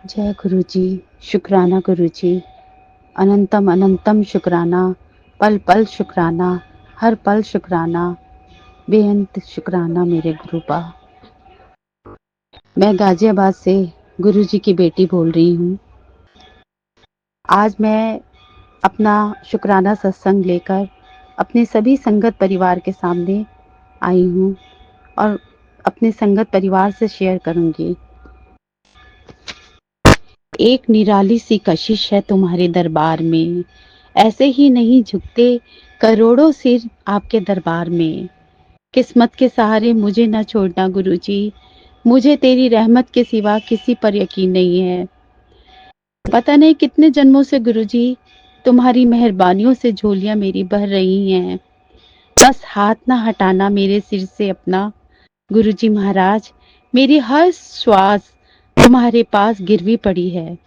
जय गुरु जी। शुक्राना गुरु जी। अनंतम अनंतम शुक्राना। पल पल शुक्राना। हर पल शुक्राना। बेअंत शुक्राना मेरे गुरुपा। मैं गाजियाबाद से गुरु जी की बेटी बोल रही हूँ। आज मैं अपना शुक्राना सत्संग लेकर अपने सभी संगत परिवार के सामने आई हूँ और अपने संगत परिवार से शेयर करूँगी। एक निराली सी कशिश है तुम्हारे दरबार में, ऐसे ही नहीं झुकते करोड़ों सिर आपके दरबार में। किस्मत के सहारे मुझे न छोड़ना गुरुजी, मुझे तेरी रहमत के सिवा किसी पर यकीन नहीं है। पता नहीं कितने जन्मों से गुरुजी तुम्हारी मेहरबानियों से झोलियां मेरी बह रही हैं। बस हाथ ना हटाना मेरे सिर से अपना गुरुजी महाराज। मेरी हर श्वास तुम्हारे पास गिरवी पड़ी है।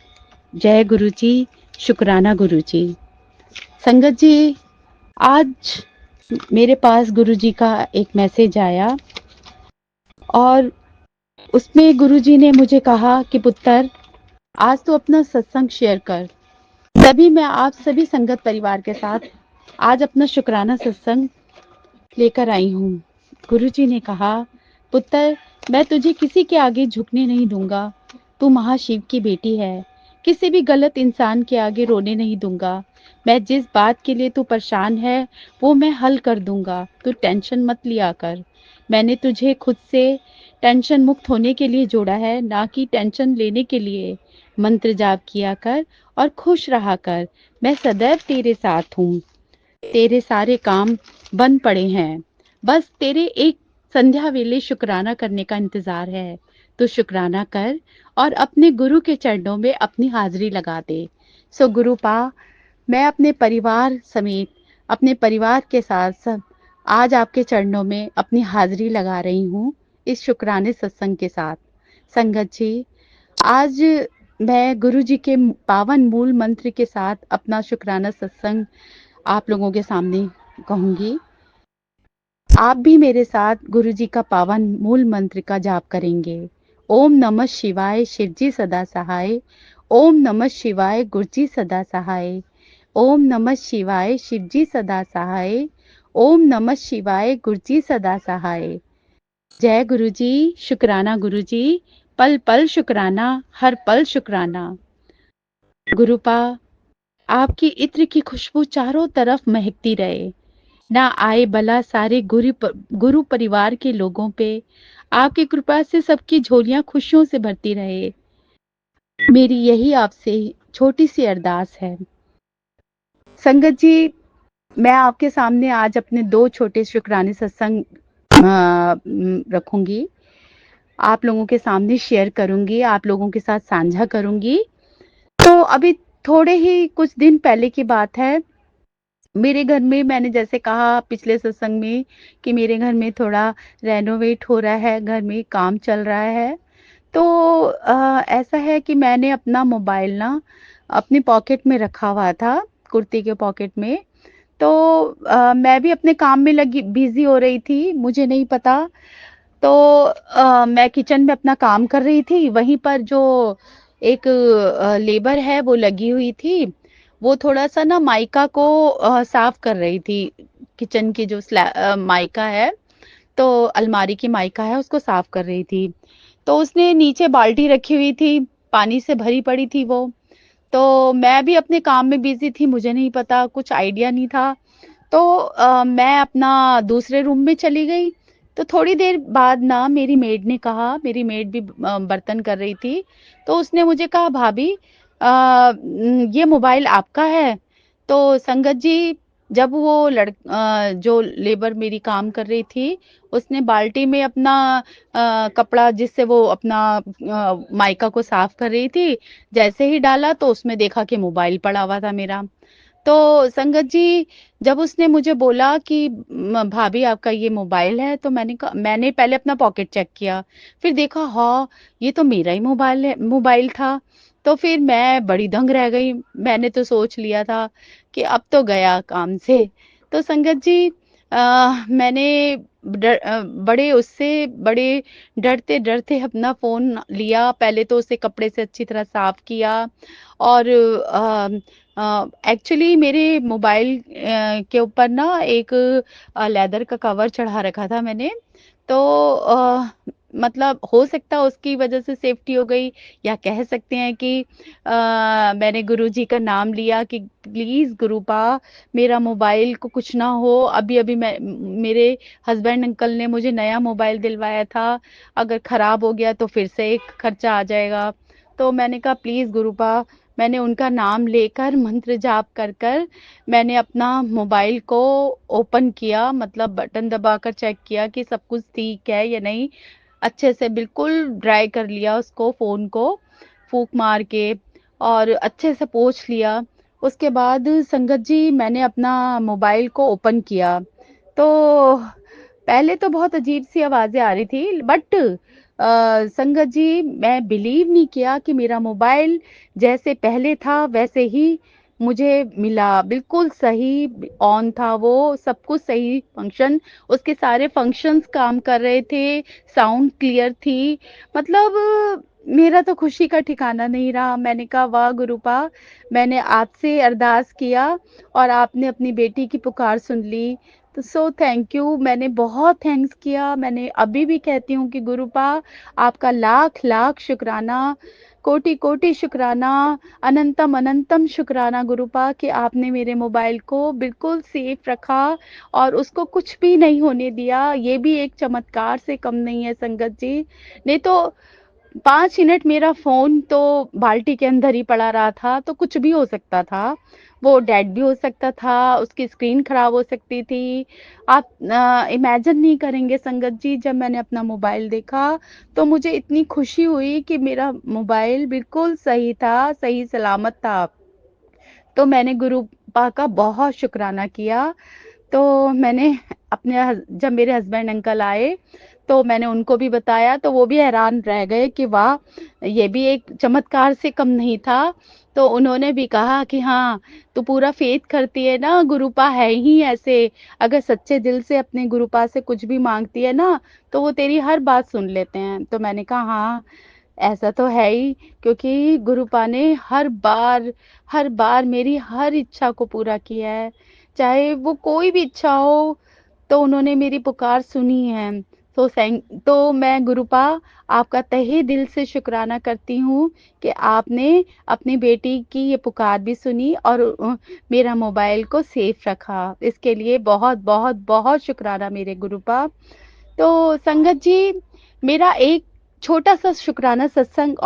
जय गुरुजी। शुक्राना गुरुजी। संगत जी, आज मेरे पास गुरुजी का एक मैसेज आया और उसमें गुरुजी ने मुझे कहा कि पुत्र, आज तो अपना सत्संग शेयर कर। तभी मैं आप सभी संगत परिवार के साथ आज अपना शुक्राना सत्संग लेकर आई हूँ। गुरुजी ने कहा, पुत्र, मैं तुझे किसी के आगे झुकने नहीं दूंगा। तू महाशिव की बेटी है। किसी भी गलत इंसान के आगे रोने नहीं दूंगा। मैं जिस बात के लिए तू परेशान है वो मैं हल कर दूंगा। तू टेंशन मत लिया कर। मैंने तुझे खुद से टेंशन मुक्त होने के लिए जोड़ा है, ना कि टेंशन लेने के लिए। मंत्र जाप किया कर और खुश रहा कर। मैं सदैव तेरे साथ हूँ। तेरे सारे काम बंद पड़े हैं। बस तेरे एक संध्या वेले शुक्राना करने का इंतजार है। तो शुक्राना कर और अपने गुरु के चरणों में अपनी हाजिरी लगा दे। सो गुरु पा, मैं अपने परिवार समेत अपने परिवार के साथ सब आज आपके चरणों में अपनी हाजिरी लगा रही हूँ इस शुक्राने सत्संग के साथ। संगत जी, आज मैं गुरु जी के पावन मूल मंत्र के साथ अपना शुक्राना सत्संग आप लोगों के सामने कहूंगी। आप भी मेरे साथ गुरु जी का पावन मूल मंत्र का जाप करेंगे। ओम नमः शिवाय शिवजी सदा सहाय। ओम नमः शिवाय गुरुजी सदा सहाय। ओम नमः शिवाय शिवजी सदा सहाय। ओम नमः शिवाय गुरुजी सदा सहाय। जय गुरु जी। शुक्राना गुरु जी। पल पल शुक्राना। हर पल शुक्राना। गुरुपा, आपकी इत्र की खुशबू चारों तरफ महकती रहे। ना आए भला सारे गुरु परिवार के लोगों पे। आपकी कृपा से सबकी झोलियां खुशियों से भरती रहे। मेरी यही आपसे छोटी सी अरदास है। संगत जी, मैं आपके सामने आज अपने दो छोटे शुक्राने सत्संग रखूंगी। आप लोगों के सामने शेयर करूंगी, आप लोगों के साथ साझा करूंगी। तो अभी थोड़े ही कुछ दिन पहले की बात है। मेरे घर में, मैंने जैसे कहा पिछले सत्संग में, कि मेरे घर में थोड़ा रेनोवेट हो रहा है, घर में काम चल रहा है। तो ऐसा है कि मैंने अपना मोबाइल ना अपनी पॉकेट में रखा हुआ था, कुर्ती के पॉकेट में। तो मैं भी अपने काम में लगी बिजी हो रही थी, मुझे नहीं पता। तो मैं किचन में अपना काम कर रही थी, वहीं पर जो एक लेबर है वो लगी हुई थी। वो थोड़ा सा ना माइका को साफ कर रही थी। किचन की जो माइका है, तो अलमारी की माइका है, उसको साफ कर रही थी। तो उसने नीचे बाल्टी रखी हुई थी, पानी से भरी पड़ी थी वो। तो मैं भी अपने काम में बिजी थी, मुझे नहीं पता, कुछ आइडिया नहीं था। तो मैं अपना दूसरे रूम में चली गई। तो थोड़ी देर बाद ना मेरी मेड ने कहा, मेरी मेड भी बर्तन कर रही थी। तो उसने मुझे कहा, भाभी ये मोबाइल आपका है? तो संगत जी, जब वो जो लेबर मेरी काम कर रही थी, उसने बाल्टी में अपना कपड़ा जिससे वो अपना माइका को साफ कर रही थी, जैसे ही डाला तो उसमें देखा कि मोबाइल पड़ा हुआ था मेरा। तो संगत जी, जब उसने मुझे बोला कि भाभी आपका ये मोबाइल है, तो मैंने पहले अपना पॉकेट चेक किया, फिर देखा हाँ, ये तो मेरा ही मोबाइल था। तो फिर मैं बड़ी दंग रह गई। मैंने तो सोच लिया था कि अब तो गया काम से। तो संगत जी, मैंने बड़े उससे बड़े डरते-डरते अपना फ़ोन लिया, पहले तो उसे कपड़े से अच्छी तरह साफ़ किया और एक्चुअली मेरे मोबाइल के ऊपर ना एक लेदर का कवर चढ़ा रखा था मैंने, तो मतलब हो सकता है उसकी वजह से सेफ्टी हो गई या कह सकते हैं कि मैंने गुरुजी का नाम लिया कि प्लीज़ गुरुपा मेरा मोबाइल को कुछ ना हो, अभी-अभी मेरे हस्बैंड अंकल ने मुझे नया मोबाइल दिलवाया था, अगर खराब हो गया तो फिर से एक खर्चा आ जाएगा। तो मैंने कहा प्लीज़ गुरुपा, मैंने उनका नाम लेकर मंत्र जाप कर मैंने अपना मोबाइल को ओपन किया, मतलब बटन दबाकर चेक किया कि सब कुछ ठीक है या नहीं। अच्छे से बिल्कुल ड्राई कर लिया उसको, फ़ोन को फूँक मार के और अच्छे से पोंछ लिया। उसके बाद संगत जी मैंने अपना मोबाइल को ओपन किया, तो पहले तो बहुत अजीब-सी आवाज़ें आ रही थी बट संगत जी मैं बिलीव नहीं किया कि मेरा मोबाइल जैसे पहले था वैसे ही मुझे मिला। बिल्कुल सही ऑन था वो, सब कुछ सही फ़ंक्शन उसके सारे फ़ंक्शंस काम कर रहे थे, साउंड क्लियर थी। मतलब मेरा तो खुशी का ठिकाना नहीं रहा। मैंने कहा वाह गुरुपा, मैंने आपसे अरदास किया और आपने अपनी बेटी की पुकार सुन ली। तो सो थैंक यू, मैंने बहुत थैंक्स किया। मैंने अभी भी कहती हूँ कि गुरुपा आपका लाख-लाख शुक्राना, कोटि-कोटि शुक्राना, अनंतम-अनंतम शुक्राना गुरुपा कि आपने मेरे मोबाइल को बिल्कुल सेफ रखा और उसको कुछ भी नहीं होने दिया। ये भी एक चमत्कार से कम नहीं है संगत जी। नहीं तो 5 मिनट मेरा फ़ोन तो बाल्टी के अंदर ही पड़ा रहा था, तो कुछ भी हो सकता था। वो डेड भी हो सकता था, उसकी स्क्रीन खराब हो सकती थी। आप इमेजिन नहीं करेंगे संगत जी, जब मैंने अपना मोबाइल देखा, तो मुझे इतनी खुशी हुई कि मेरा मोबाइल बिल्कुल सही था, सही सलामत था। तो मैंने गुरुपा का बहुत शुकराना किया। तो मैंने अपने जब मेरे हस्बैंड अंकल आए, तो मैंने उनको भी बताया, तो वो भी हैरान रह गए कि वाह! ये भी एक चमत्कार से कम नहीं था। तो उन्होंने भी कहा कि हाँ, तू पूरा फ़ेथ करती है ना, गुरुपा है ही ऐसे, अगर सच्चे दिल से अपने गुरुपा से कुछ भी माँगती है ना, तो वो तेरी हर बात सुन लेते हैं। तो मैंने कहा हाँ, ऐसा तो है ही क्योंकि गुरुपा ने हर बार मेरी हर इच्छा को पूरा किया है। चाहे वो कोई भी इच्छा हो, तो उन्होंने मेरी पुकार सुनी है। तो मैं गुरुपा आपका तहे दिल से शुक्राना करती हूँ कि आपने अपनी बेटी की ये पुकार भी सुनी और मेरा मोबाइल को सेफ रखा। इसके लिए बहुत-बहुत बहुत शुक्राना मेरे गुरुपा। तो संगत जी, मेरा एक छोटा-सा शुकराना सत्संग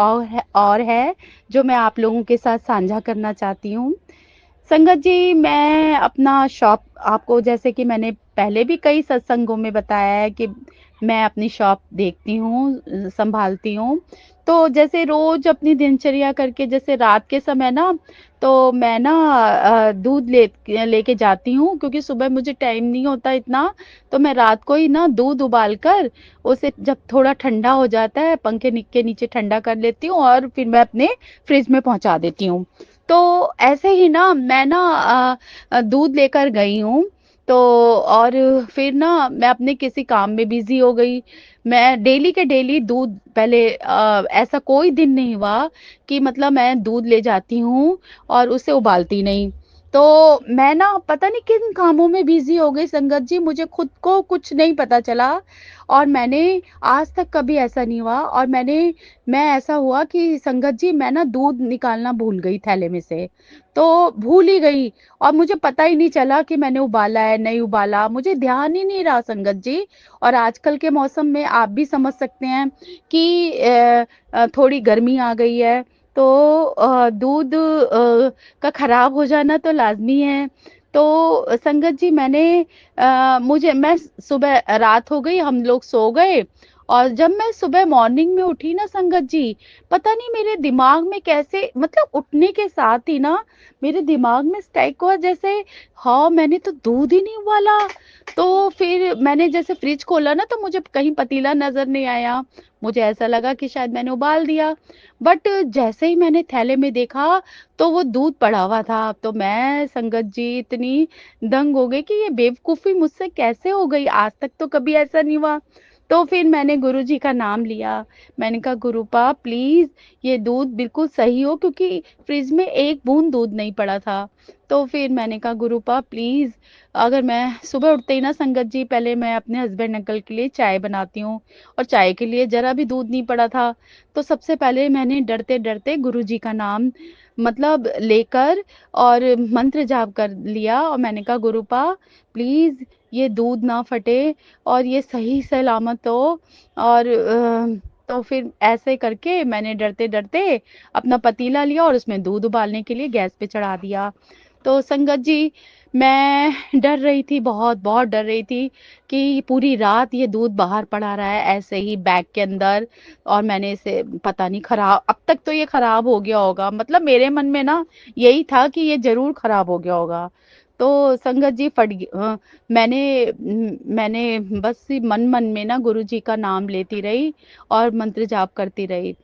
और है, जो मैं आप लोगों के साथ साझा करना चाहती हूँ। संगत जी, मैं अपना शॉप आपको जैसे कि मैंने पहले भी कई सत्संगों में बताया है कि मैं अपनी शॉप देखती हूँ, सँभालती हूँ। तो जैसे रोज़ अपनी दिनचर्या करके जैसे रात के समय ना, तो मैं ना दूध लेके जाती हूँ क्योंकि सुबह मुझे टाइम नहीं होता इतना, तो मैं रात को ही ना दूध उबाल कर उसे जब थोड़ा ठंडा हो जाता है, पंखे के नीचे ठंडा कर लेती हूँ और फिर मैं अपने फ्रिज में पहुँचा देती हूँ। तो ऐसे ही ना मैं ना दूध लेकर गई हूँ, तो और फिर ना मैं अपने किसी काम में बिज़ी हो गई। मैं डेली के डेली दूध पहले ऐसा कोई दिन नहीं हुआ कि मतलब मैं दूध ले जाती हूँ और उसे उबालती नहीं। तो मैं ना पता नहीं किन कामों में बिज़ी हो गई संगत जी, मुझे खुद को कुछ नहीं पता चला और मैंने आज तक कभी ऐसा नहीं हुआ और मैं ऐसा हुआ कि संगत जी मैं ना दूध निकालना भूल गई थैले में से। तो भूल ही गई और मुझे पता ही नहीं चला कि मैंने उबाला है, नहीं उबाला, मुझे ध्यान ही नहीं रहा संगत जी। और आजकल के मौसम में आप भी समझ सकते हैं कि थोड़ी गर्मी आ गई है, तो दूध का खराब हो जाना तो लाज़मी है। तो संगत जी मैं सुबह रात हो गई, हम लोग सो गए और जब मैं सुबह मॉर्निंग में उठी ना संगत जी, पता नहीं मेरे दिमाग में कैसे मतलब उठने के साथ ही ना मेरे दिमाग में स्ट्राइक हुआ जैसे हाँ, मैंने तो दूध ही नहीं उबाला। तो फिर मैंने जैसे फ्रिज खोला ना तो मुझे कहीं पतीला नज़र नहीं आया। मुझे ऐसा लगा कि शायद मैंने उबाल दिया। बट जैसे ही मैंने थैले में देखा तो वो दूध पड़ा हुआ था। तो मैं संगत जी इतनी दंग हो गई कि ये बेवकूफ़ी मुझसे कैसे हो गई? आज तक तो कभी ऐसा नहीं हुआ। तो फिर मैंने गुरुजी का नाम लिया। मैंने कहा गुरुपा प्लीज़ ये दूध बिल्कुल सही हो क्योंकि फ्रिज में एक बूंद दूध नहीं पड़ा था। तो फिर मैंने कहा गुरुपा प्लीज़ अगर मैं सुबह उठते ही ना संगत जी पहले मैं अपने हस्बैंड अंकल के लिए चाय बनाती हूँ और चाय के लिए ज़रा भी दूध नहीं पड़ा था। तो सबसे पहले मैंने डरते-डरते गुरुजी का नाम मतलब लेकर और मंत्र जाप कर लिया और मैंने कहा गुरुपा प्लीज़ ये दूध ना फटे और ये सही सलामत हो और तो फिर ऐसे करके मैंने डरते-डरते अपना पतीला लिया और उसमें दूध उबालने के लिए गैस पे चढ़ा दिया। तो संगत जी मैं डर रही थी बहुत डर रही थी कि पूरी रात ये दूध बाहर पड़ा रहा है ऐसे ही बैग के अंदर और मैंने इसे पता नहीं खराब अब तक तो ये खराब हो गया होगा मतलब मेरे मन में ना यही था कि ये ज़रूर खराब हो गया होगा। तो संगत जी मैंने बस मन-मन में ना गुरुजी का नाम लेती रही और मंत्र जाप करती रही।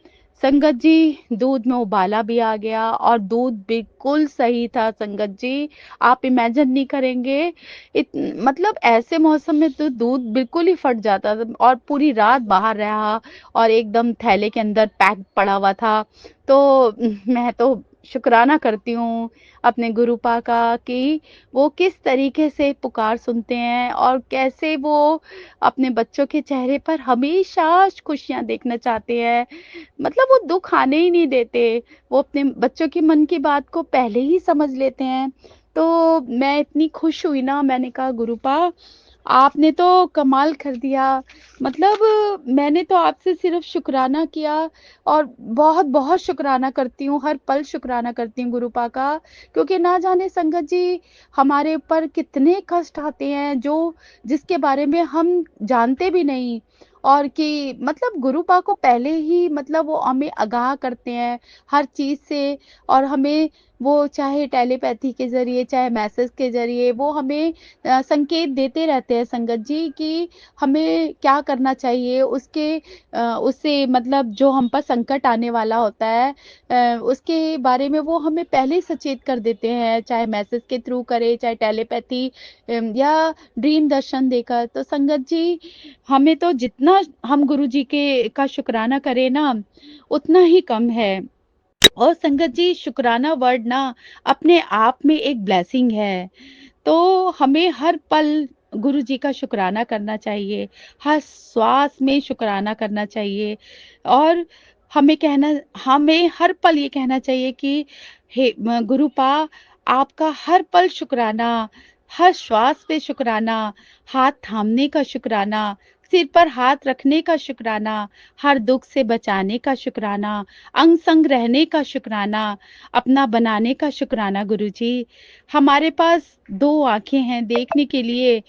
संगत जी दूध में उबाला भी आ गया और दूध बिल्कुल सही था संगत जी। आप इमेजिन नहीं करेंगे इत मतलब ऐसे मौसम में तो दूध बिल्कुल ही फट जाता था और पूरी रात बाहर रहा और एकदम थैले के अंदर पैक पड़ा हुआ था। तो मैं तो शुक्राना करती हूँ अपने गुरुपा का कि वो किस तरीके से पुकार सुनते हैं और कैसे वो अपने बच्चों के चेहरे पर हमेशा खुशियाँ देखना चाहते हैं। मतलब वो दुःख आने ही नहीं देते। वो अपने बच्चों के मन की बात को पहले ही समझ लेते हैं। तो मैं इतनी खुश हुई ना मैंने कहा गुरुपा आपने तो कमाल कर दिया। मतलब मैंने तो आपसे सिर्फ़ शुकराना किया और बहुत-बहुत शुकराना करती हूँ, हर पल शुकराना करती हूँ गुरुपा का। क्योंकि ना जाने संगत जी हमारे ऊपर कितने कष्ट आते हैं जो जिसके बारे में हम जानते भी नहीं और कि मतलब गुरुपा को पहले ही मतलब वो हमें आगाह करते हैं हर चीज़ से और हमें वो चाहे टेलीपैथी के ज़रिए, चाहे मैसेज के ज़रिए वो हमें संकेत देते रहते हैं संगत जी कि हमें क्या करना चाहिए उससे मतलब जो हम पर संकट आने वाला होता है उसके बारे में वो हमें पहले ही सचेत कर देते हैं, चाहे मैसेज के थ्रू करें, चाहे टेलीपैथी या ड्रीम दर्शन देकर। तो संगत जी, हमें तो जितना हम गुरुजी के का शुकराना करें ना, उतना ही कम है। और संगत जी शुकराना वर्ड ना अपने आप में एक ब्लेसिंग है। तो हमें हर पल गुरुजी का शुकराना करना चाहिए, हर श्वास में शुकराना करना चाहिए और हमें हर पल ये कहना चाहिए कि हे गुरुपा आपका हर पल शुकराना, हर श्वास पे शुकराना, हाथ थामने का शुकराना, सिर पर हाथ रखने का शुकराना, हर दुख से बचाने का शुकराना, अंग-संग रहने का शुकराना, अपना बनाने का शुकराना गुरुजी। हमारे पास 2 आँखें हैं देखने के लिए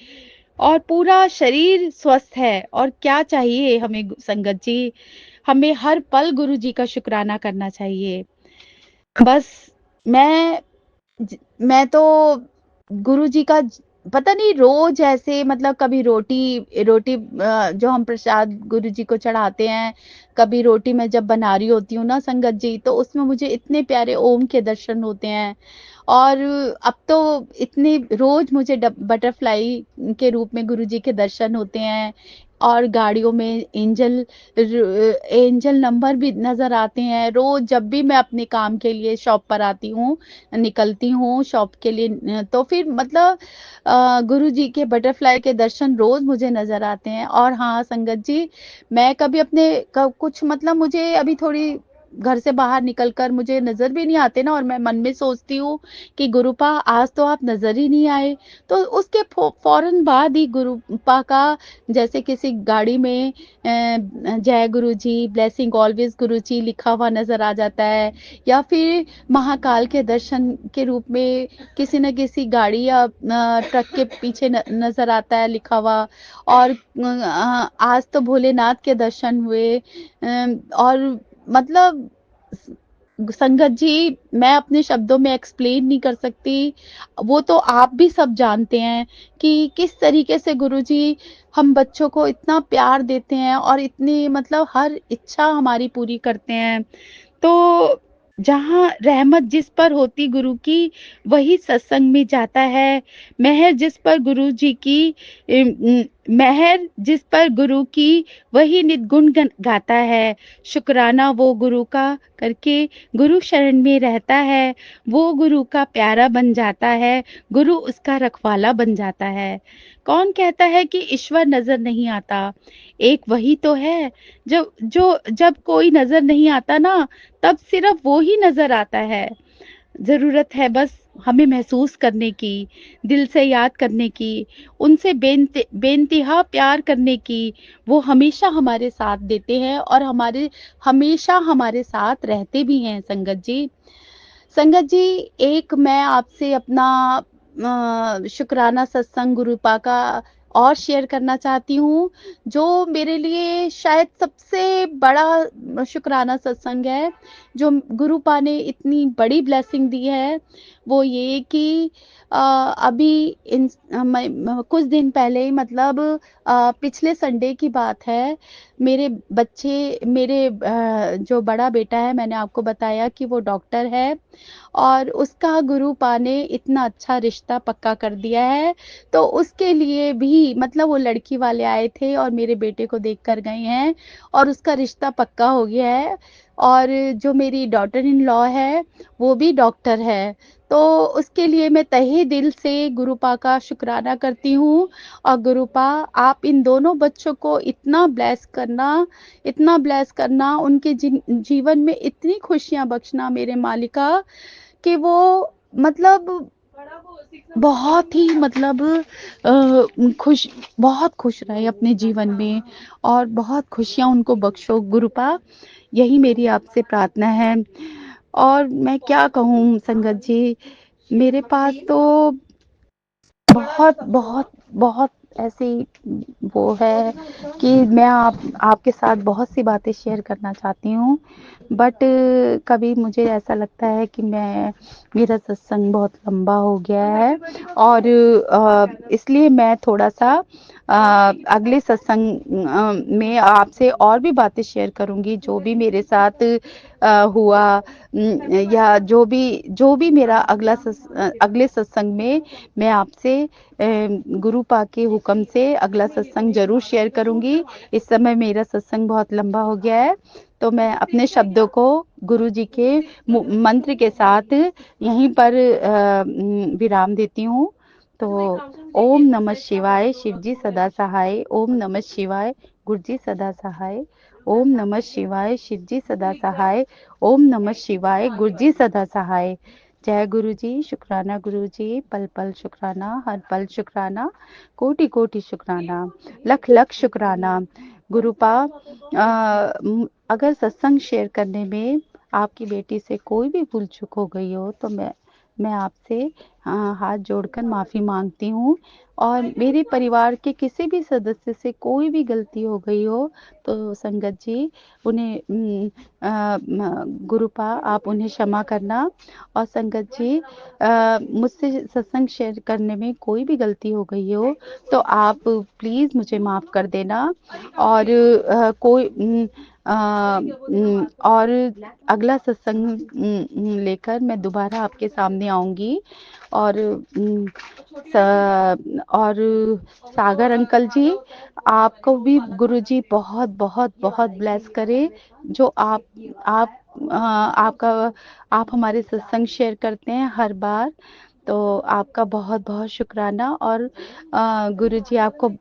और पूरा शरीर स्वस्थ है और क्या चाहिए हमें संगत जी। हमें हर पल गुरुजी का शुकराना करना चाहिए। बस मैं मैं तो गुरुजी का पता नहीं रोज़ ऐसे मतलब कभी रोटी रोटी जो हम प्रसाद गुरुजी को चढ़ाते हैं, कभी रोटी मैं जब बना रही होती हूँ ना संगत जी, तो उसमें मुझे इतने प्यारे ओम के दर्शन होते हैं। और अब तो इतने रोज़ मुझे ड बटरफ्लाई के रूप में गुरुजी के दर्शन होते हैं और गाड़ियों में एंजल नंबर भी नज़र आते हैं। रोज़ जब भी मैं अपने काम के लिए शॉप पर आती हूँ, निकलती हूँ शॉप के लिए तो फिर मतलब गुरुजी के बटरफ्लाई के दर्शन रोज़ मुझे नज़र आते हैं और हाँ, संगत जी, मैं कभी अपने क कुछ मतलब मुझे अभी थोड़ी घर से बाहर निकलकर मुझे नज़र भी नहीं आते ना, और मैं मन में सोचती हूँ कि गुरुपा आज तो आप नज़र ही नहीं आए। तो उसके फ़ौरन बाद ही गुरुपा का जैसे किसी गाड़ी में जय गुरुजी, ब्लेसिंग ऑलवेज़ गुरुजी लिखा हुआ नज़र आ जाता है, या फिर महाकाल के दर्शन के रूप में किसी न किसी गाड़ी या ट्रक के पीछे नज़र आता है लिखा हुआ। और आज तो भोलेनाथ के दर्शन हुए। और मतलब स संगत जी, मैं अपने शब्दों में एक्सप्लेन नहीं कर सकती। वो तो आप भी सब जानते हैं कि किस तरीके से गुरुजी हम बच्चों को इतना प्यार देते हैं और इतनी मतलब हर इच्छा हमारी पूरी करते हैं। तो जहाँ रहमत जिस पर होती गुरु की, वही सत्संग में जाता है। मेहर जिस पर गुरु जी की मेहर जिस पर गुरु की, वही नित गुण गाता है। शुक्राना वो गुरु का करके गुरु शरण में रहता है। वो गुरु का प्यारा बन जाता है, गुरु उसका रखवाला बन जाता है। कौन कहता है कि ईश्वर नज़र नहीं आता? एक वही तो है। जब कोई नज़र नहीं आता ना, तब सिर्फ वो ही नज़र आता है। ज़रूरत है बस हमें महसूस करने की, दिल से याद करने की, उनसे बेइंतहा प्यार करने की। वो हमेशा हमारे साथ देते हैं और हमेशा हमारे साथ रहते भी हैं संगत जी। संगत जी, एक मैं आपसे अपना शुक्राना सत्संग गुरुपा का और शेयर करना चाहती हूँ, जो मेरे लिए शायद सबसे बड़ा शुक्राना सत्संग है, जो गुरुपा ने इतनी बड़ी ब्लेसिंग दी है। वो ये कि अभी कुछ दिन पहले ही मतलब पिछले संडे की बात है। मेरे जो बड़ा बेटा है, मैंने आपको बताया कि वो डॉक्टर है और उसका गुरुपा ने इतना अच्छा रिश्ता पक्का कर दिया है। तो उसके लिए भी मतलब वो लड़की वाले आए थे और मेरे बेटे को देख कर गए हैं और उसका रिश्ता पक्का हो गया है। और जो मेरी डॉटर इन लॉ है, वो भी डॉक्टर है। तो उसके लिए मैं तहे दिल से गुरुपा का शुक्राना करती हूँ। और गुरुपा, आप इन दोनों बच्चों को इतना ब्लेस करना, उनके जीवन में इतनी खुशियाँ बख्शना मेरे मालिका, कि वो मतलब बहुत ही मतलब बहुत खुश रहे अपने जीवन में और बहुत खुशियाँ उनको बख्शो गुरुपा, यही मेरी आपसे प्रार्थना है। और मैं क्या कहूँ संगत जी, मेरे पास तो बहुत बहुत बहुत ऐसी वो है कि मैं आपके साथ बहुत सी बातें शेयर करना चाहती हूँ, बट कभी मुझे ऐसा लगता है कि मेरा सत्संग बहुत लंबा हो गया है और इसलिए मैं थोड़ा सा अगले सत्संग में आपसे और भी बातें शेयर करूँगी, जो भी मेरे साथ हुआ, या जो भी मेरा अगले सत्संग में मैं आपसे गुरुपा के हुक्म से अगला सत्संग ज़रूर शेयर करूँगी। इस समय मेरा सत्संग बहुत लंबा हो गया है, तो मैं अपने शब्दों को गुरु जी के मंत्र के साथ यहीं पर विराम देती हूँ। तो ओम नमः शिवाय, शिव जी सदा सहाय। ओम नमः शिवाय, गुरु जी सदा सहाय। ओम नमः शिवाय, शिव जी सदा सहाय। ओम नमः शिवाय, गुरु जी सदा सहाय। जय गुरु जी, शुक्राना गुरु जी, पल पल शुक्राना, हर पल शुक्राना, कोटि कोटि शुक्राना, लख लख शुक्राना। गुरुपा, अगर सत्संग शेयर करने में आपकी बेटी से कोई भी भूल चूक हो गई हो, तो मैं आपसे हाथ जोड़कर माफ़ी मांगती हूँ। और मेरे परिवार के किसी भी सदस्य से कोई भी गलती हो गई हो, तो संगत जी उन्हें गुरुपा आप उन्हें क्षमा करना। और संगत जी, मुझसे सत्संग शेयर करने में कोई भी गलती हो गई हो, तो आप प्लीज़ मुझे माफ़ कर देना। और और अगला सत्संग लेकर मैं दोबारा आपके सामने आऊँगी। और और सागर अंकल जी, आपको भी गुरुजी बहुत बहुत बहुत ब्लेस करे, जो आप हमारे सत्संग शेयर करते हैं हर बार। तो आपका बहुत बहुत शुक्राना। और गुरुजी आपको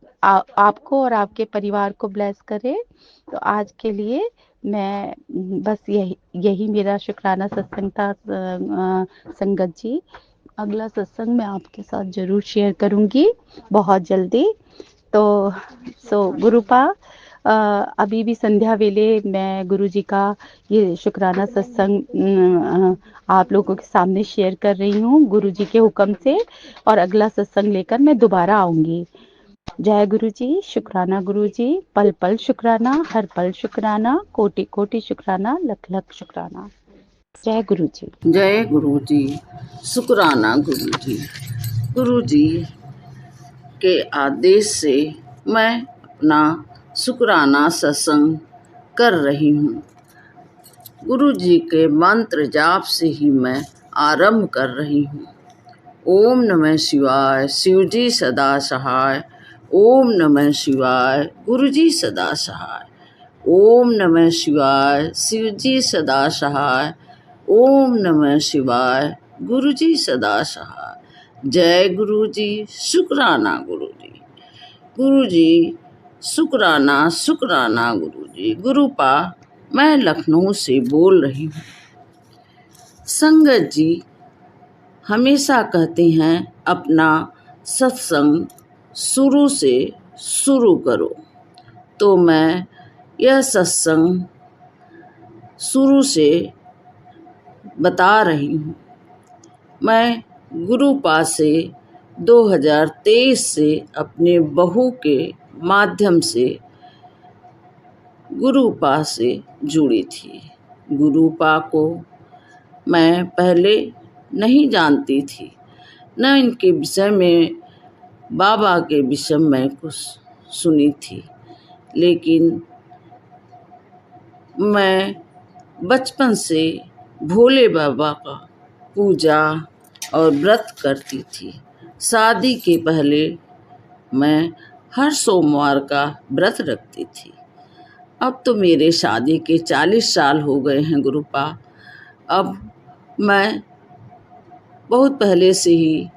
और आपके परिवार को ब्लेस करे। तो आज के लिए मैं बस यही यही मेरा शुक्राना सत्संग था संगत जी। अगला सत्संग मैं आपके साथ ज़रूर शेयर करूँगी बहुत जल्दी। तो गुरुपा अभी भी संध्या वेले मैं गुरुजी का ये शुक्राना सत्संग आप लोगों के सामने शेयर कर रही हूँ गुरुजी के हुक्म से, और अगला सत्संग लेकर मैं दोबारा आऊँगी। जय गुरुजी, शुक्राना गुरुजी, पल पल शुक्राना, हर पल शुक्राना, कोटि कोटि शुक्राना, लख लख शुक्राना। जय गुरुजी। जय गुरुजी, शुक्राना गुरुजी। गुरुजी के आदेश से मैं अपना शुक्राना सत्संग कर रही हूँ। गुरुजी के मंत्र जाप से ही मैं आरंभ कर रही हूँ। ओम नमः शिवाय, शिवजी सदा सहाय। ओम नमः शिवाय, गुरुजी सदा सहाय। ओम नमः शिवाय, शिवजी सदा सहाय। ओम नमः शिवाय, गुरुजी सदा सहाय। जय गुरुजी, शुक्राना गुरुजी। गुरुजी शुक्राना शुक्राना गुरुजी। गुरुपा मैं लखनऊ से बोल रही हूँ। संगत जी हमेशा कहते हैं अपना सत्संग शुरू से शुरू करो, तो मैं यह सत्संग शुरू से बता रही हूँ। मैं गुरुपा से 2023 से अपने बहू के माध्यम से गुरुपा से जुड़ी थी। गुरुपा को मैं पहले नहीं जानती थी, न इनके विषय में, बाबा के विषय में कुछ सुनी थी, लेकिन मैं बचपन से भोले बाबा का पूजा और व्रत करती थी। शादी के पहले मैं हर सोमवार का व्रत रखती थी। अब तो मेरे शादी के 40 साल हो गए हैं गुरुपा। अब मैं बहुत पहले से ही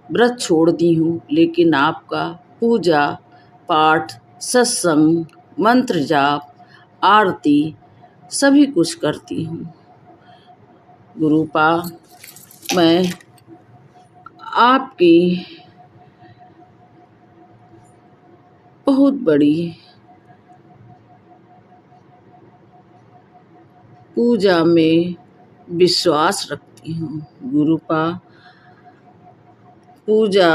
व्रत छोड़ दी हूँ, लेकिन आपका पूजा पाठ, सत्संग, मंत्र जाप, आरती सभी कुछ करती हूँ। गुरुपा मैं आपकी बहुत बड़ी पूजा में विश्वास रखती हूँ। गुरुपा पूजा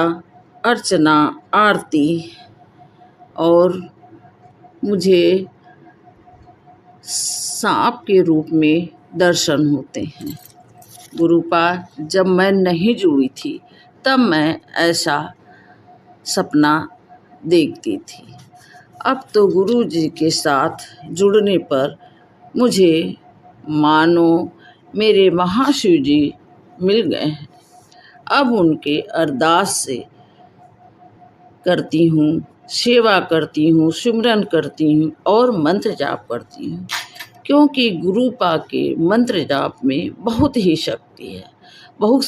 अर्चना आरती और मुझे सांप के रूप में दर्शन होते हैं। गुरुपा जब मैं नहीं जुड़ी थी तब मैं ऐसा सपना देखती थी। अब तो गुरु जी के साथ जुड़ने पर मुझे मानो मेरे महाशिव जी मिल गए हैं। अब उनके अरदास से करती हूँ, सेवा करती हूँ, सिमरन करती हूँ और मंत्र जाप करती हूँ, क्योंकि गुरुपा के मंत्र जाप में बहुत ही शक्ति है। बहुत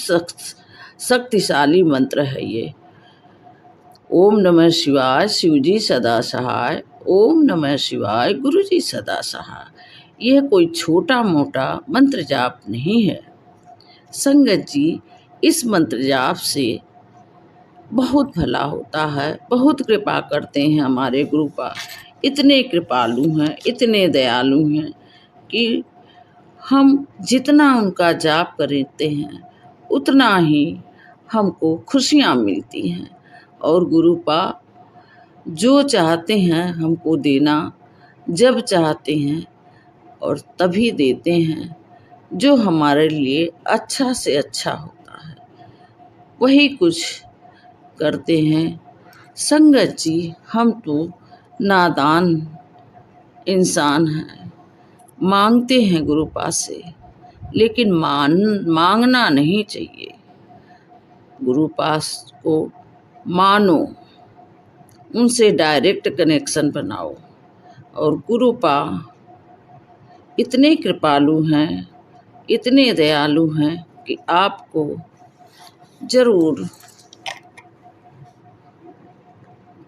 शक्तिशाली मंत्र है ये। ओम नमः शिवाय, शिवजी सदा सहाय। ओम नमः शिवाय, गुरुजी सदा सहाय। यह कोई छोटा मोटा मंत्र जाप नहीं है। संगत जी इस मंत्र जाप से बहुत भला होता है, बहुत कृपा करते हैं हमारे गुरुपा। इतने कृपालु हैं, इतने दयालु हैं कि हम जितना उनका जाप करते हैं उतना ही हमको खुशियाँ मिलती हैं। और गुरुपा जो चाहते हैं हमको देना, जब चाहते हैं और तभी देते हैं, जो हमारे लिए अच्छा से अच्छा होता है वही कुछ करते हैं। संगत जी हम तो नादान इंसान हैं, मांगते हैं गुरुपा से, लेकिन मांगना नहीं चाहिए। गुरुपा को मानो, उनसे डायरेक्ट कनेक्शन बनाओ। और गुरुपा इतने कृपालु हैं, इतने दयालु हैं कि आपको जरूर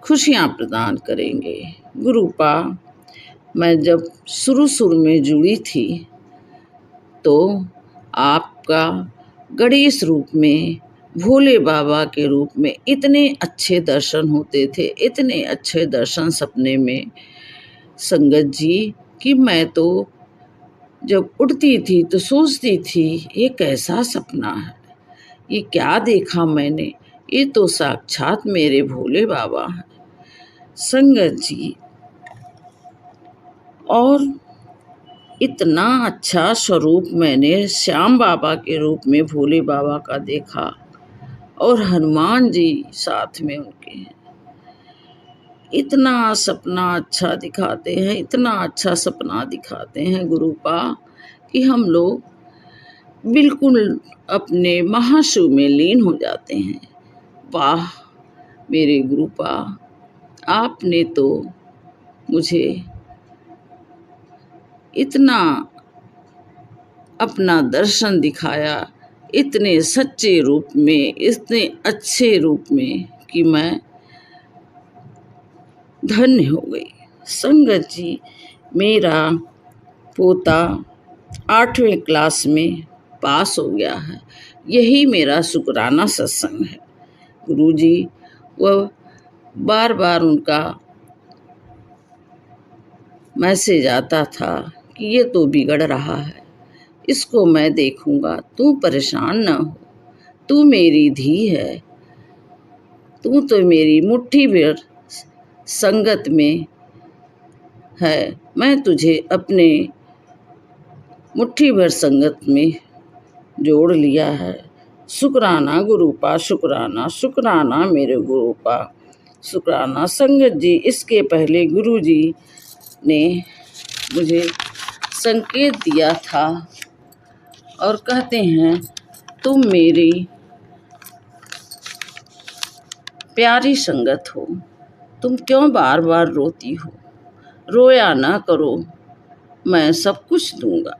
खुशियाँ प्रदान करेंगे। गुरुपा मैं जब शुरू में जुड़ी थी तो आपका गणेश रूप में, भोले बाबा के रूप में इतने अच्छे दर्शन होते थे, इतने अच्छे दर्शन सपने में संगत जी, कि मैं तो जब उठती थी तो सोचती थी ये कैसा सपना है, ये क्या देखा मैंने, ये तो साक्षात मेरे भोले बाबा हैं संगत जी। और इतना अच्छा स्वरूप मैंने श्याम बाबा के रूप में भोले बाबा का देखा, और हनुमान जी साथ में उनके हैं। इतना सपना अच्छा दिखाते हैं, इतना अच्छा सपना दिखाते हैं गुरुपा, कि हम लोग बिल्कुल अपने महाशिव में लीन हो जाते हैं। वाह मेरे गुरुपा, आपने तो मुझे इतना अपना दर्शन दिखाया, इतने सच्चे रूप में, इतने अच्छे रूप में, कि मैं धन्य हो गई। संगत जी, मेरा पोता 8वीं क्लास में पास हो गया है, यही मेरा शुक्राना सत्संग है। गुरुजी वह बार बार उनका मैसेज आता था कि ये तो बिगड़ रहा है, इसको मैं देखूंगा, तू परेशान न हो, तू मेरी धी है, तू तो मेरी मुट्ठी भर संगत में है, मैं तुझे अपने मुट्ठी भर संगत में जोड़ लिया है। शुक्राना गुरुपा, शुक्राना, शुक्राना मेरे गुरुपा, शुक्राना। संगत जी, इसके पहले गुरु जी ने मुझे संकेत दिया था और कहते हैं, तुम मेरी प्यारी संगत हो, तुम क्यों बार बार रोती हो, रोया ना करो, मैं सब कुछ दूंगा।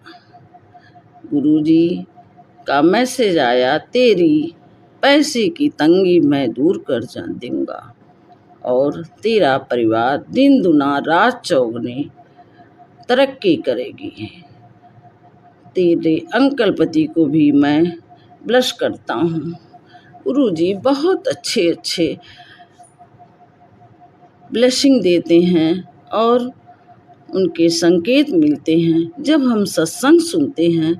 गुरुजी का मैसेज आया, तेरी पैसे की तंगी मैं दूर कर दूंगा, और तेरा परिवार दिन दुना रात चौगुनी तरक्की करेगी। तेरे अंकल पति को भी मैं ब्लश करता हूँ। गुरुजी बहुत अच्छे अच्छे ब्लेसिंग देते हैं और उनके संकेत मिलते हैं। जब हम सत्संग सुनते हैं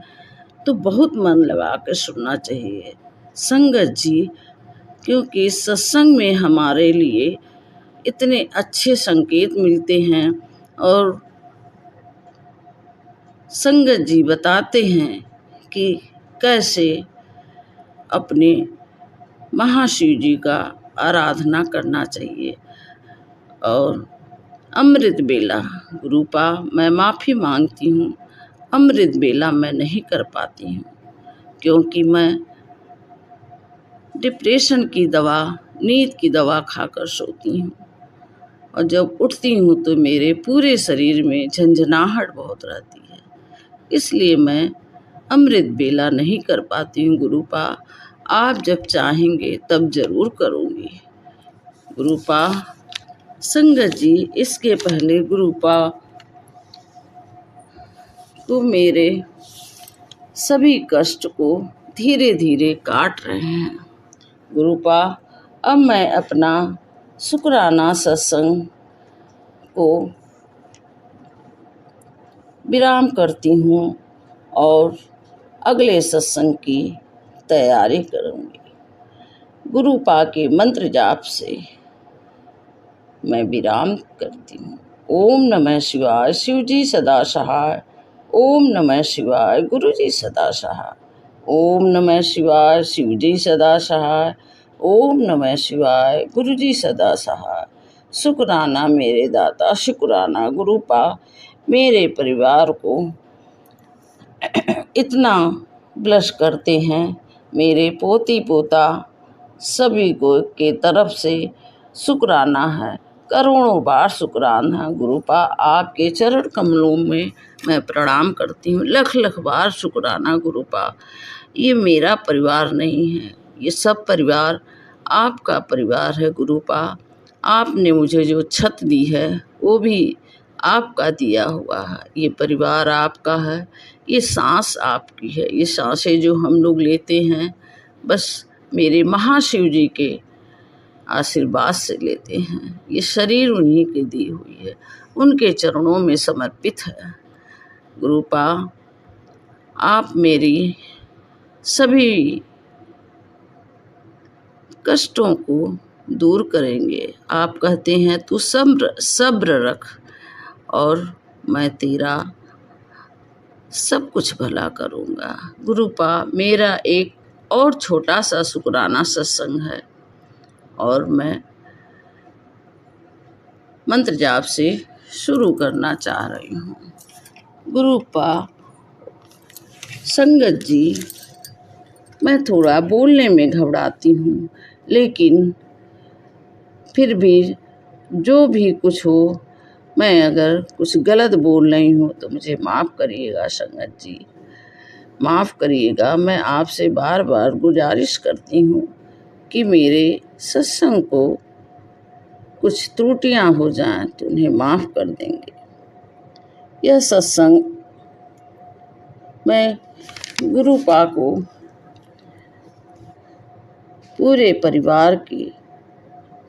तो बहुत मन लगा कर सुनना चाहिए संगत जी, क्योंकि सत्संग में हमारे लिए इतने अच्छे संकेत मिलते हैं, और संगत जी बताते हैं कि कैसे अपने महाशिव जी का आराधना करना चाहिए। और अमृत बेला गुरुपा, मैं माफ़ी मांगती हूँ, अमृत बेला मैं नहीं कर पाती हूँ, क्योंकि मैं डिप्रेशन की दवा, नींद की दवा खाकर सोती हूँ, और जब उठती हूँ तो मेरे पूरे शरीर में झंझनाहट बहुत रहती है, इसलिए मैं अमृत बेला नहीं कर पाती हूँ। गुरुपा, आप जब चाहेंगे तब जरूर करूँगी। गुरुपा, संगत जी, इसके पहले गुरुपा तो मेरे सभी कष्ट को धीरे धीरे काट रहे हैं। गुरुपा, अब मैं अपना शुक्राना सत्संग को विराम करती हूँ और अगले सत्संग की तैयारी करूँगी। गुरुपा के मंत्र जाप से मैं विराम करती हूँ। ओम नमः शिवाय, शिव जी सदा सहाय। ओम नमः शिवाय, गुरु जी सदा सहाय। ओम नमः शिवाय, शिव जी सदा सहाय। ओम नमः शिवाय, गुरु जी सदा सहाय। शुक्राना मेरे दाता, शुक्राना गुरुपा, मेरे परिवार को इतना ब्लश करते हैं, मेरे पोती पोता सभी को के तरफ से शुक्राना है, करोड़ों बार शुक्राना है। गुरुपा, आपके चरण कमलों में मैं प्रणाम करती हूँ, लख लख बार शुक्राना गुरुपा। ये मेरा परिवार नहीं है, ये सब परिवार आपका परिवार है। गुरुपा, आपने मुझे जो छत दी है वो भी आपका दिया हुआ है, ये परिवार आपका है, ये सांस आपकी है। ये सांसें जो हम लोग लेते हैं बस मेरे महाशिव जी के आशीर्वाद से लेते हैं। ये शरीर उन्हीं की दी हुई है, उनके चरणों में समर्पित है। गुरुपा, आप मेरी सभी कष्टों को दूर करेंगे। आप कहते हैं तू सब्र रख और मैं तेरा सब कुछ भला करूँगा। गुरुपा, मेरा एक और छोटा सा शुक्राना सत्संग है और मैं मंत्र जाप से शुरू करना चाह रही हूँ। गुरुपा, संगत जी, मैं थोड़ा बोलने में घबराती हूँ, लेकिन फिर भी जो भी कुछ हो, मैं अगर कुछ गलत बोल रही हूँ तो मुझे माफ़ करिएगा संगत जी, माफ़ करिएगा। मैं आपसे बार बार गुजारिश करती हूँ कि मेरे सत्संग को कुछ त्रुटियां हो जाएं तो उन्हें माफ़ कर देंगे। यह सत्संग मैं गुरुपा को पूरे परिवार की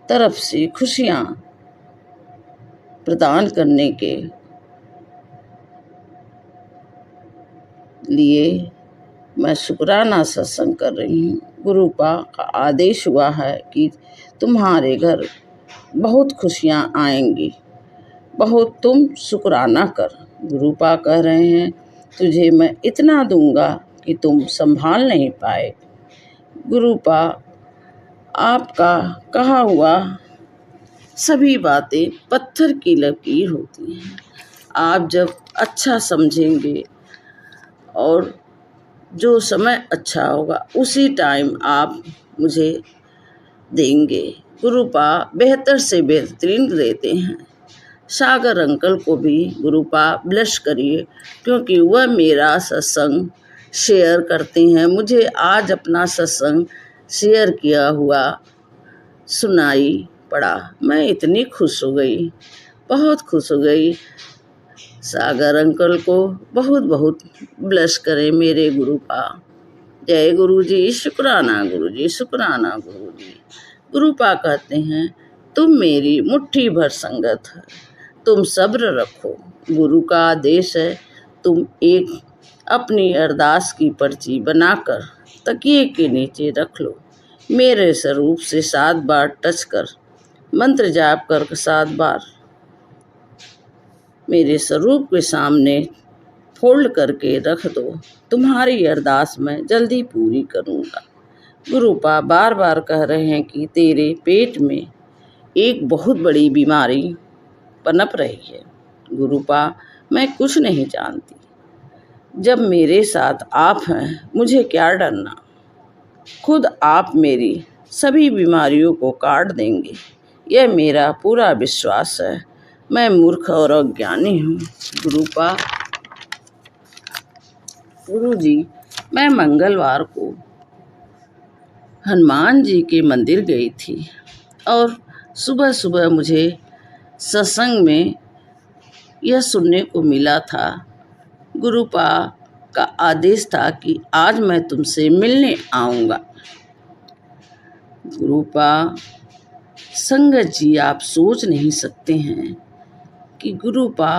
तरफ से खुशियां प्रदान करने के लिए मैं शुक्राना सत्संग कर रही हूँ। गुरुपा का आदेश हुआ है कि तुम्हारे घर बहुत खुशियाँ आएंगी, बहुत तुम शुक्राना कर। गुरुपा कह रहे हैं तुझे मैं इतना दूंगा कि तुम संभाल नहीं पाए। गुरुपा, आपका कहा हुआ सभी बातें पत्थर की लकीर होती हैं। आप जब अच्छा समझेंगे और जो समय अच्छा होगा उसी टाइम आप मुझे देंगे। गुरुपा बेहतर से बेहतरीन देते हैं। सागर अंकल को भी गुरुपा ब्लेस करिए, क्योंकि वह मेरा सत्संग शेयर करते हैं। मुझे आज अपना सत्संग शेयर किया हुआ सुनाई पड़ा। मैं इतनी खुश हो गई, बहुत खुश हो गई। सागर अंकल को बहुत बहुत ब्लेस करें मेरे गुरुपा। जय गुरु जी, शुक्राना गुरु जी, शुक्राना गुरु जी। गुरुपा कहते हैं तुम मेरी मुट्ठी भर संगत है, तुम सब्र रखो। गुरु का आदेश है तुम एक अपनी अरदास की पर्ची बनाकर तकिए के नीचे रख लो। मेरे स्वरूप से 7 बार टच कर मंत्र जाप कर 7 बार मेरे स्वरूप के सामने फोल्ड करके रख दो। तुम्हारी अरदास मैं जल्दी पूरी करूँगा। गुरुपा बार बार कह रहे हैं कि तेरे पेट में एक बहुत बड़ी बीमारी पनप रही है। गुरुपा, मैं कुछ नहीं जानती, जब मेरे साथ आप हैं मुझे क्या डरना। खुद आप मेरी सभी बीमारियों को काट देंगे, यह मेरा पूरा विश्वास है। मैं मूर्ख और अज्ञानी हूँ। गुरुपा, गुरुजी, मैं मंगलवार को हनुमान जी के मंदिर गई थी और सुबह सुबह मुझे सत्संग में यह सुनने को मिला था, गुरुपा का आदेश था कि आज मैं तुमसे मिलने आऊँगा। गुरुपा, संगत जी, आप सोच नहीं सकते हैं कि गुरुपा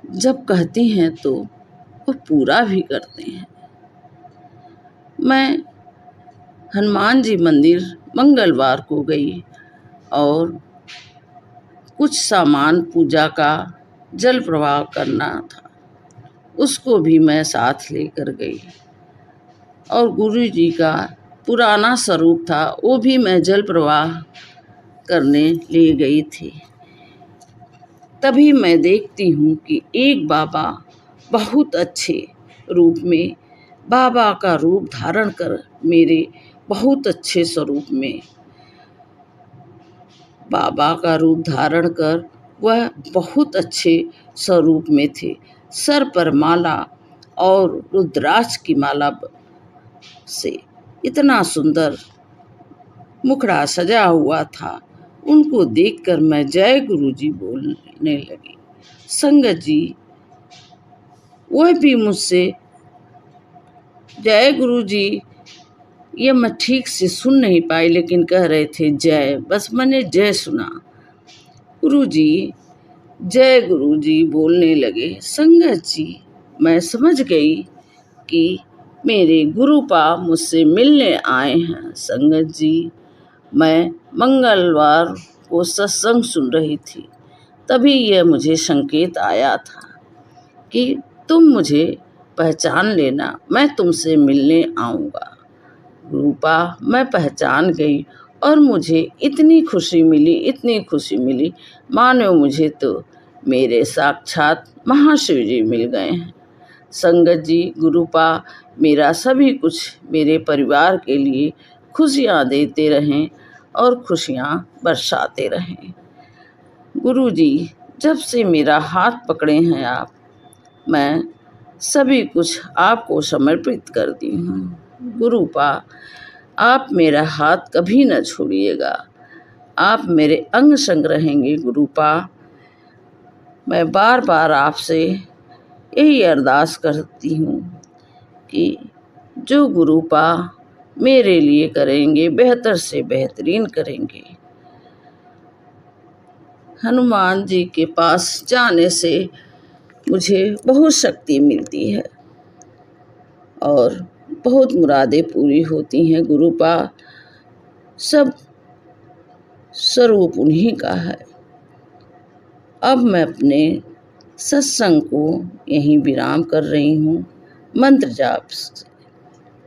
जब कहते हैं तो वो पूरा भी करते हैं। मैं हनुमान जी मंदिर मंगलवार को गई और कुछ सामान पूजा का जल प्रवाह करना था, उसको भी मैं साथ लेकर गई। और गुरु जी का पुराना स्वरूप था, वो भी मैं जल प्रवाह करने ले गई थी। तभी मैं देखती हूँ कि एक बाबा बहुत अच्छे रूप में, बाबा का रूप धारण कर, मेरे बहुत अच्छे स्वरूप में बाबा का रूप धारण कर वह बहुत अच्छे स्वरूप में थे। सर पर माला और रुद्राक्ष की माला से इतना सुंदर मुखड़ा सजा हुआ था उनको देखकर मैं जय गुरु जी बोलने लगी। संगत जी वह भी मुझसे जय गुरु जी, ये मैं ठीक से सुन नहीं पाई, लेकिन कह रहे थे जय, बस मैंने जय सुना। गुरु जी जय गुरु जी बोलने लगे। संगत जी मैं समझ गई कि मेरे गुरुपा मुझसे मिलने आए हैं। संगत जी मैं मंगलवार को सत्संग सुन रही थी, तभी यह मुझे संकेत आया था कि तुम मुझे पहचान लेना, मैं तुमसे मिलने आऊँगा। रूपा मैं पहचान गई और मुझे इतनी खुशी मिली मानो मुझे तो मेरे साक्षात महाशिव जी मिल गए हैं। संगत जी गुरुपा मेरा सभी कुछ मेरे परिवार के लिए खुशियाँ देते रहें और खुशियाँ बरसाते रहें। गुरु जी जब से मेरा हाथ पकड़े हैं आप, मैं सभी कुछ आपको समर्पित करती हूँ। गुरुपा आप मेरा हाथ कभी न छोड़िएगा, आप मेरे अंग संग रहेंगे। गुरुपा मैं बार बार आपसे यही अरदास करती हूँ कि जो गुरुपा मेरे लिए करेंगे बेहतर से बेहतरीन करेंगे। हनुमान जी के पास जाने से मुझे बहुत शक्ति मिलती है और बहुत मुरादें पूरी होती हैं। गुरुपा सब स्वरूप उन्हीं का है। अब मैं अपने सत्संग को यहीं विराम कर रही हूँ मंत्र जाप से।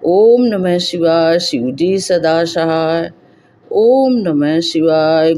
ओम नमः शिवाय। शिव जी सदा सहाय। ओम नमः शिवाय।